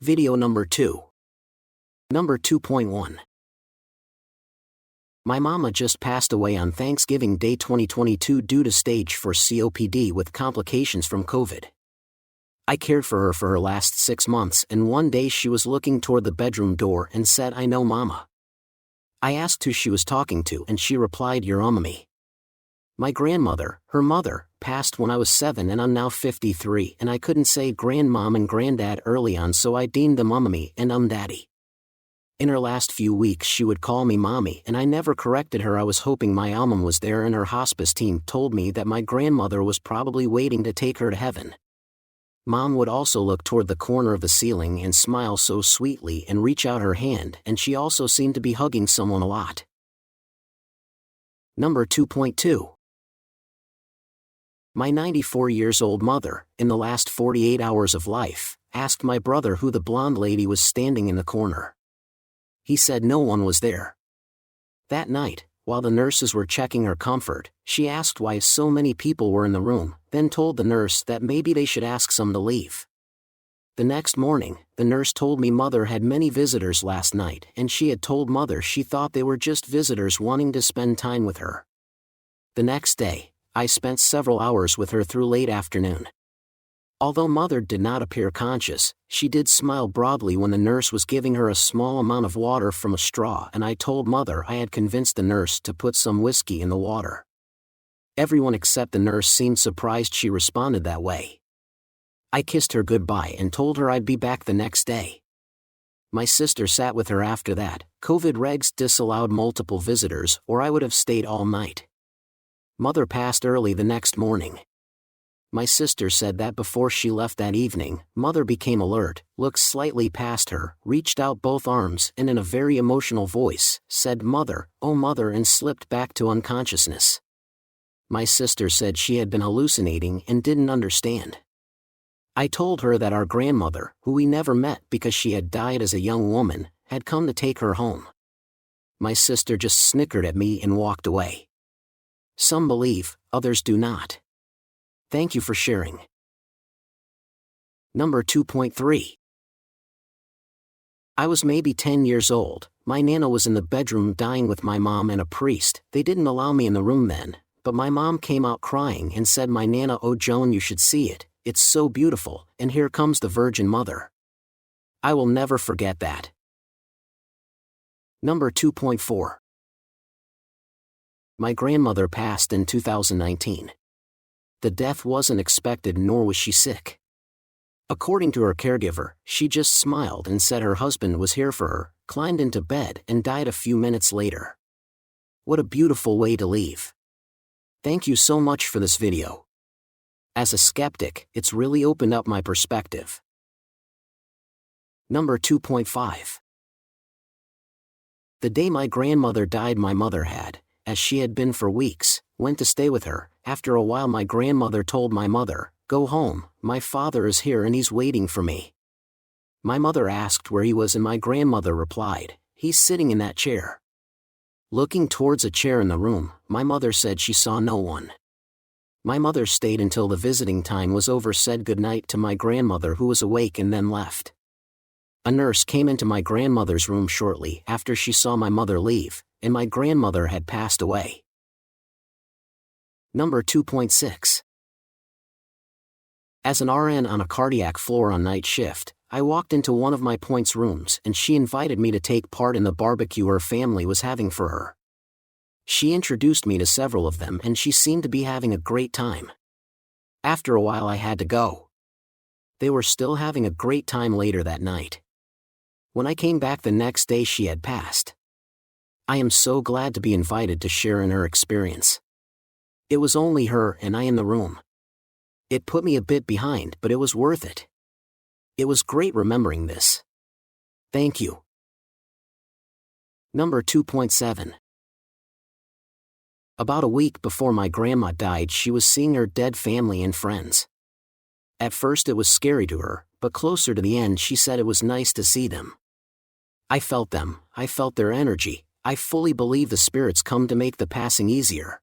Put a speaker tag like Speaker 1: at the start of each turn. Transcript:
Speaker 1: Video number 2. Number 2.1. My mama just passed away on Thanksgiving Day 2022 due to stage 4 COPD with complications from COVID. I cared for her last 6 months, and one day she was looking toward the bedroom door and said, "I know mama." I asked who she was talking to and she replied, "Your ummy." My grandmother, her mother, passed when I was 7 and I'm now 53, and I couldn't say grandmom and granddad early on, so I deemed them ummy and daddy. In her last few weeks she would call me mommy, and I never corrected her. I was hoping my mom was there, and her hospice team told me that my grandmother was probably waiting to take her to heaven. Mom would also look toward the corner of the ceiling and smile so sweetly and reach out her hand, and she also seemed to be hugging someone a lot. Number 2.2. My 94-years-old mother, in the last 48 hours of life, asked my brother who the blonde lady was standing in the corner. He said no one was there. That night, while the nurses were checking her comfort, she asked why so many people were in the room, then told the nurse that maybe they should ask some to leave. The next morning, the nurse told me mother had many visitors last night, and she had told mother she thought they were just visitors wanting to spend time with her. The next day, I spent several hours with her through late afternoon. Although mother did not appear conscious, she did smile broadly when the nurse was giving her a small amount of water from a straw, and I told mother I had convinced the nurse to put some whiskey in the water. Everyone except the nurse seemed surprised she responded that way. I kissed her goodbye and told her I'd be back the next day. My sister sat with her after that. COVID regs disallowed multiple visitors, or I would have stayed all night. Mother passed early the next morning. My sister said that before she left that evening, mother became alert, looked slightly past her, reached out both arms, and in a very emotional voice, said, "Mother, oh mother," and slipped back to unconsciousness. My sister said she had been hallucinating and didn't understand. I told her that our grandmother, who we never met because she had died as a young woman, had come to take her home. My sister just snickered at me and walked away. Some believe, others do not. Thank you for sharing. Number 2.3. I was maybe 10 years old. My nana was in the bedroom dying with my mom and a priest. They didn't allow me in the room then, but my mom came out crying and said, "My nana, oh Joan, you should see it. It's so beautiful, and here comes the Virgin Mother." I will never forget that. Number 2.4. My grandmother passed in 2019. The death wasn't expected, nor was she sick. According to her caregiver, she just smiled and said her husband was here for her, climbed into bed, and died a few minutes later. What a beautiful way to leave. Thank you so much for this video. As a skeptic, it's really opened up my perspective. Number 2.5. The day my grandmother died, my mother had, as she had been for weeks, went to stay with her. After a while my grandmother told my mother, "Go home, my father is here and he's waiting for me." My mother asked where he was, and my grandmother replied, "He's sitting in that chair." Looking towards a chair in the room, my mother said she saw no one. My mother stayed until the visiting time was over, said goodnight to my grandmother who was awake, and then left. A nurse came into my grandmother's room shortly after she saw my mother leave, and my grandmother had passed away. Number 2.6. As an RN on a cardiac floor on night shift, I walked into one of my point's rooms and she invited me to take part in the barbecue her family was having for her. She introduced me to several of them and she seemed to be having a great time. After a while I had to go. They were still having a great time later that night. When I came back the next day, she had passed. I am so glad to be invited to share in her experience. It was only her and I in the room. It put me a bit behind, but it was worth it. It was great remembering this. Thank you. Number 2.7. About a week before my grandma died, she was seeing her dead family and friends. At first it was scary to her, but closer to the end she said it was nice to see them. I felt them, I felt their energy. I fully believe the spirits come to make the passing easier.